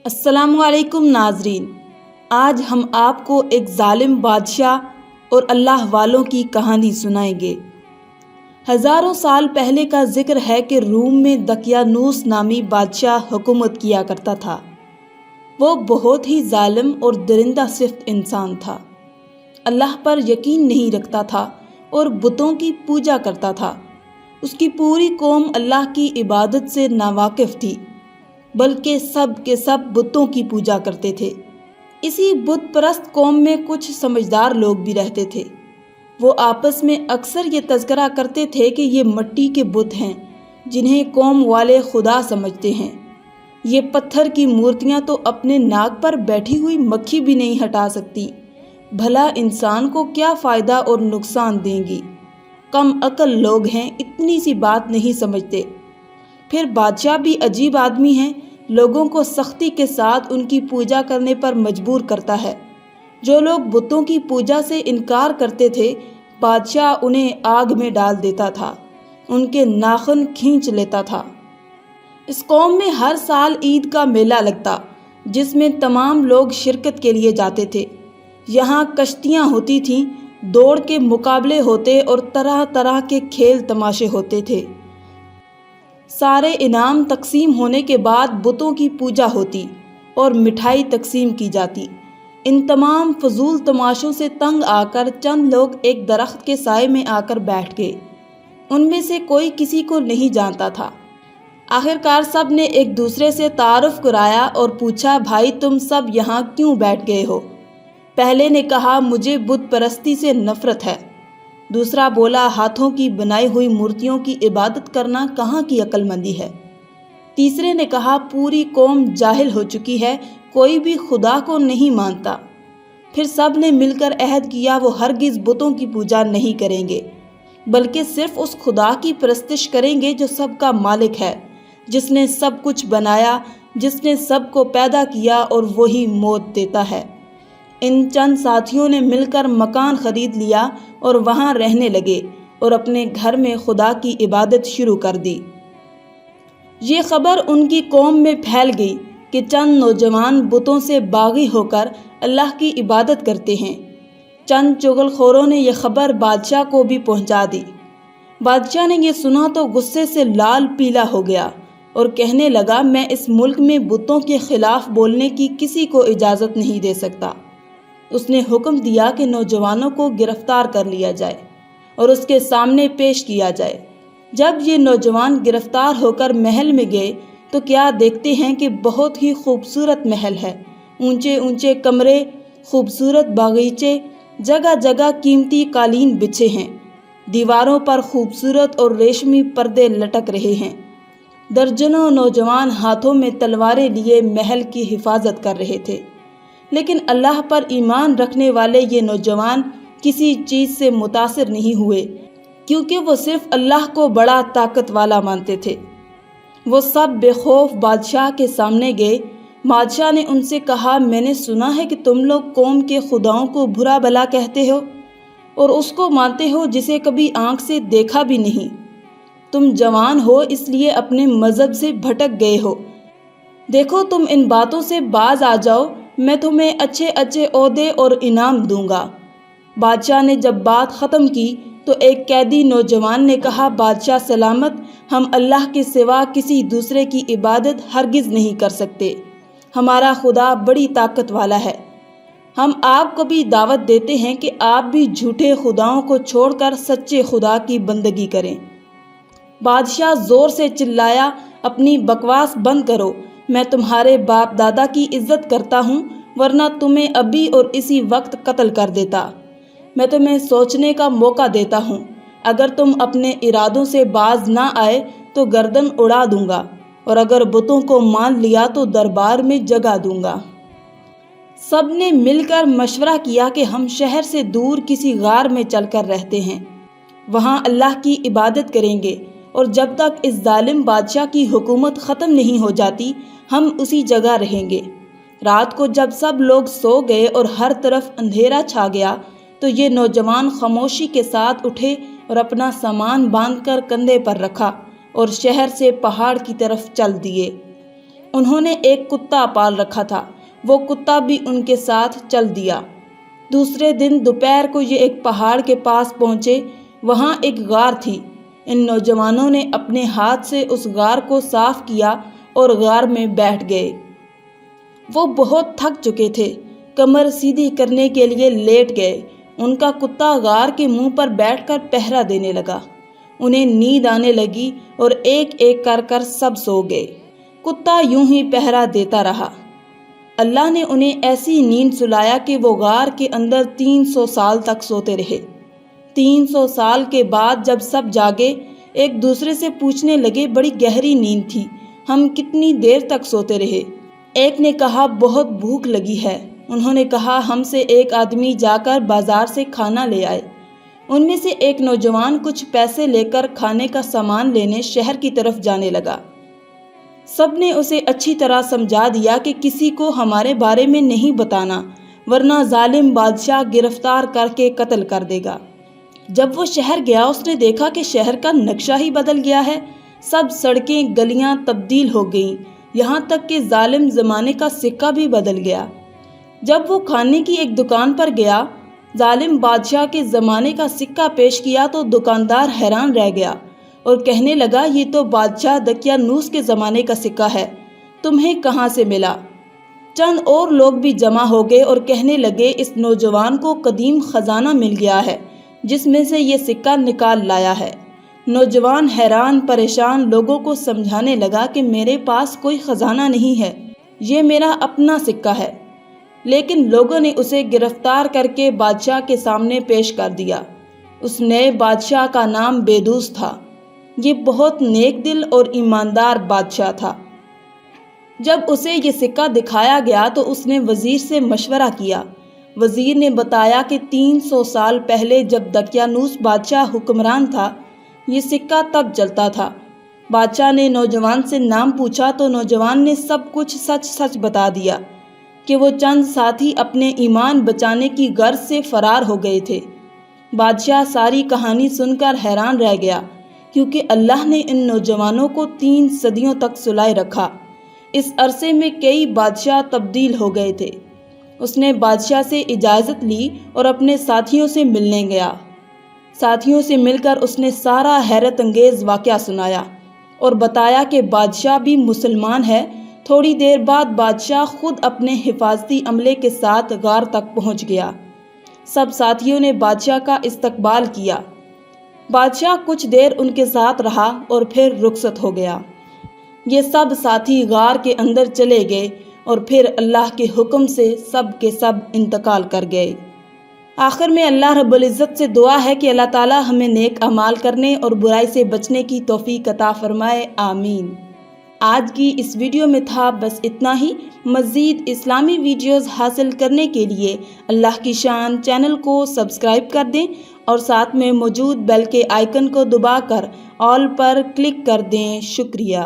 السلام علیکم ناظرین، آج ہم آپ کو ایک ظالم بادشاہ اور اللہ والوں کی کہانی سنائیں گے۔ ہزاروں سال پہلے کا ذکر ہے کہ روم میں دقیانوس نامی بادشاہ حکومت کیا کرتا تھا۔ وہ بہت ہی ظالم اور درندہ صفت انسان تھا۔ اللہ پر یقین نہیں رکھتا تھا اور بتوں کی پوجا کرتا تھا۔ اس کی پوری قوم اللہ کی عبادت سے ناواقف تھی، بلکہ سب کے سب بتوں کی پوجا کرتے تھے۔ اسی بت پرست قوم میں کچھ سمجھدار لوگ بھی رہتے تھے۔ وہ آپس میں اکثر یہ تذکرہ کرتے تھے کہ یہ مٹی کے بت ہیں جنہیں قوم والے خدا سمجھتے ہیں۔ یہ پتھر کی مورتیاں تو اپنے ناک پر بیٹھی ہوئی مکھی بھی نہیں ہٹا سکتی، بھلا انسان کو کیا فائدہ اور نقصان دیں گی۔ کم عقل لوگ ہیں، اتنی سی بات نہیں سمجھتے۔ پھر بادشاہ بھی عجیب آدمی ہے، لوگوں کو سختی کے ساتھ ان کی پوجا کرنے پر مجبور کرتا ہے۔ جو لوگ بتوں کی پوجا سے انکار کرتے تھے، بادشاہ انہیں آگ میں ڈال دیتا تھا، ان کے ناخن کھینچ لیتا تھا۔ اس قوم میں ہر سال عید کا میلہ لگتا، جس میں تمام لوگ شرکت کے لیے جاتے تھے۔ یہاں کشتیاں ہوتی تھیں، دوڑ کے مقابلے ہوتے اور طرح طرح کے کھیل تماشے ہوتے تھے۔ سارے انعام تقسیم ہونے کے بعد بتوں کی پوجا ہوتی اور مٹھائی تقسیم کی جاتی۔ ان تمام فضول تماشوں سے تنگ آ کر چند لوگ ایک درخت کے سائے میں آ کر بیٹھ گئے۔ ان میں سے کوئی کسی کو نہیں جانتا تھا۔ آخرکار سب نے ایک دوسرے سے تعارف کرایا اور پوچھا، بھائی تم سب یہاں کیوں بیٹھ گئے ہو؟ پہلے نے کہا، مجھے بت پرستی سے نفرت ہے۔ دوسرا بولا، ہاتھوں کی بنائی ہوئی مورتیوں کی عبادت کرنا کہاں کی عقل مندی ہے۔ تیسرے نے کہا، پوری قوم جاہل ہو چکی ہے، کوئی بھی خدا کو نہیں مانتا۔ پھر سب نے مل کر عہد کیا وہ ہرگز بتوں کی پوجا نہیں کریں گے، بلکہ صرف اس خدا کی پرستش کریں گے جو سب کا مالک ہے، جس نے سب کچھ بنایا، جس نے سب کو پیدا کیا اور وہی موت دیتا ہے۔ ان چند ساتھیوں نے مل کر مکان خرید لیا اور وہاں رہنے لگے اور اپنے گھر میں خدا کی عبادت شروع کر دی۔ یہ خبر ان کی قوم میں پھیل گئی کہ چند نوجوان بتوں سے باغی ہو کر اللہ کی عبادت کرتے ہیں۔ چند چغل خوروں نے یہ خبر بادشاہ کو بھی پہنچا دی۔ بادشاہ نے یہ سنا تو غصے سے لال پیلا ہو گیا اور کہنے لگا، میں اس ملک میں بتوں کے خلاف بولنے کی کسی کو اجازت نہیں دے سکتا۔ اس نے حکم دیا کہ نوجوانوں کو گرفتار کر لیا جائے اور اس کے سامنے پیش کیا جائے۔ جب یہ نوجوان گرفتار ہو کر محل میں گئے تو کیا دیکھتے ہیں کہ بہت ہی خوبصورت محل ہے۔ اونچے اونچے کمرے، خوبصورت باغیچے، جگہ جگہ قیمتی قالین بچھے ہیں۔ دیواروں پر خوبصورت اور ریشمی پردے لٹک رہے ہیں۔ درجنوں نوجوان ہاتھوں میں تلواریں لیے محل کی حفاظت کر رہے تھے۔ لیکن اللہ پر ایمان رکھنے والے یہ نوجوان کسی چیز سے متاثر نہیں ہوئے، کیونکہ وہ صرف اللہ کو بڑا طاقت والا مانتے تھے۔ وہ سب بے خوف بادشاہ کے سامنے گئے۔ بادشاہ نے ان سے کہا، میں نے سنا ہے کہ تم لوگ قوم کے خداؤں کو برا بھلا کہتے ہو اور اس کو مانتے ہو جسے کبھی آنکھ سے دیکھا بھی نہیں۔ تم جوان ہو، اس لیے اپنے مذہب سے بھٹک گئے ہو۔ دیکھو تم ان باتوں سے باز آ جاؤ، میں تمہیں اچھے اچھے عہدے اور انعام دوں گا۔ بادشاہ نے جب بات ختم کی تو ایک قیدی نوجوان نے کہا، بادشاہ سلامت، ہم اللہ کے سوا کسی دوسرے کی عبادت ہرگز نہیں کر سکتے۔ ہمارا خدا بڑی طاقت والا ہے۔ ہم آپ کو بھی دعوت دیتے ہیں کہ آپ بھی جھوٹے خداؤں کو چھوڑ کر سچے خدا کی بندگی کریں۔ بادشاہ زور سے چلایا، اپنی بکواس بند کرو، میں تمہارے باپ دادا کی عزت کرتا ہوں، ورنہ تمہیں ابھی اور اسی وقت قتل کر دیتا۔ میں تمہیں سوچنے کا موقع دیتا ہوں، اگر تم اپنے ارادوں سے باز نہ آئے تو گردن اڑا دوں گا، اور اگر بتوں کو مان لیا تو دربار میں جگہ دوں گا۔ سب نے مل کر مشورہ کیا کہ ہم شہر سے دور کسی غار میں چل کر رہتے ہیں، وہاں اللہ کی عبادت کریں گے، اور جب تک اس ظالم بادشاہ کی حکومت ختم نہیں ہو جاتی ہم اسی جگہ رہیں گے۔ رات کو جب سب لوگ سو گئے اور ہر طرف اندھیرا چھا گیا تو یہ نوجوان خاموشی کے ساتھ اٹھے اور اپنا سامان باندھ کر کندھے پر رکھا اور شہر سے پہاڑ کی طرف چل دیے۔ انہوں نے ایک کتا پال رکھا تھا، وہ کتا بھی ان کے ساتھ چل دیا۔ دوسرے دن دوپہر کو یہ ایک پہاڑ کے پاس پہنچے، وہاں ایک غار تھی۔ ان نوجوانوں نے اپنے ہاتھ سے اس غار کو صاف کیا اور غار میں بیٹھ گئے۔ وہ بہت تھک چکے تھے، کمر سیدھی کرنے کے لیے لیٹ گئے۔ ان کا کتا غار کے منہ پر بیٹھ کر پہرا دینے لگا۔ انہیں نیند آنے لگی اور ایک ایک کر کر سب سو گئے۔ کتا یوں ہی پہرا دیتا رہا۔ اللہ نے انہیں ایسی نیند سلایا کہ وہ غار کے اندر 300 سال تک سوتے رہے۔ 300 سال کے بعد جب سب جاگے، ایک دوسرے سے پوچھنے لگے، بڑی گہری نیند تھی، ہم کتنی دیر تک سوتے رہے؟ ایک نے کہا، بہت بھوک لگی ہے۔ انہوں نے کہا، ہم سے ایک آدمی جا کر بازار سے کھانا لے آئے۔ ان میں سے ایک نوجوان کچھ پیسے لے کر کھانے کا سامان لینے شہر کی طرف جانے لگا۔ سب نے اسے اچھی طرح سمجھا دیا کہ کسی کو ہمارے بارے میں نہیں بتانا، ورنہ ظالم بادشاہ گرفتار کر کے قتل کر دے گا۔ جب وہ شہر گیا، اس نے دیکھا کہ شہر کا نقشہ ہی بدل گیا ہے۔ سب سڑکیں گلیاں تبدیل ہو گئیں، یہاں تک کہ ظالم زمانے کا سکہ بھی بدل گیا۔ جب وہ کھانے کی ایک دکان پر گیا، ظالم بادشاہ کے زمانے کا سکہ پیش کیا تو دکاندار حیران رہ گیا اور کہنے لگا، یہ تو بادشاہ دقیانوس کے زمانے کا سکہ ہے، تمہیں کہاں سے ملا؟ چند اور لوگ بھی جمع ہو گئے اور کہنے لگے، اس نوجوان کو قدیم خزانہ مل گیا ہے جس میں سے یہ سکہ نکال لایا ہے۔ نوجوان حیران پریشان لوگوں کو سمجھانے لگا کہ میرے پاس کوئی خزانہ نہیں ہے، یہ میرا اپنا سکہ ہے۔ لیکن لوگوں نے اسے گرفتار کر کے بادشاہ کے سامنے پیش کر دیا۔ اس نئے بادشاہ کا نام بیدوس تھا۔ یہ بہت نیک دل اور ایماندار بادشاہ تھا۔ جب اسے یہ سکہ دکھایا گیا تو اس نے وزیر سے مشورہ کیا۔ وزیر نے بتایا کہ 300 سال پہلے جب دقیانوس بادشاہ حکمران تھا، یہ سکہ تب چلتا تھا۔ بادشاہ نے نوجوان سے نام پوچھا تو نوجوان نے سب کچھ سچ سچ بتا دیا کہ وہ چند ساتھی اپنے ایمان بچانے کی غرض سے فرار ہو گئے تھے۔ بادشاہ ساری کہانی سن کر حیران رہ گیا، کیونکہ اللہ نے ان نوجوانوں کو 3 صدیوں تک سلائے رکھا۔ اس عرصے میں کئی بادشاہ تبدیل ہو گئے تھے۔ اس نے بادشاہ سے اجازت لی اور اپنے ساتھیوں سے ملنے گیا۔ ساتھیوں سے مل کر اس نے سارا حیرت انگیز واقعہ سنایا اور بتایا کہ بادشاہ بھی مسلمان ہے۔ تھوڑی دیر بعد بادشاہ خود اپنے حفاظتی عملے کے ساتھ غار تک پہنچ گیا۔ سب ساتھیوں نے بادشاہ کا استقبال کیا۔ بادشاہ کچھ دیر ان کے ساتھ رہا اور پھر رخصت ہو گیا۔ یہ سب ساتھی غار کے اندر چلے گئے اور پھر اللہ کے حکم سے سب کے سب انتقال کر گئے۔ آخر میں اللہ رب العزت سے دعا ہے کہ اللہ تعالی ہمیں نیک اعمال کرنے اور برائی سے بچنے کی توفیق عطا فرمائے، آمین۔ آج کی اس ویڈیو میں تھا بس اتنا ہی۔ مزید اسلامی ویڈیوز حاصل کرنے کے لیے اللہ کی شان چینل کو سبسکرائب کر دیں اور ساتھ میں موجود بیل کے آئیکن کو دبا کر آل پر کلک کر دیں۔ شکریہ۔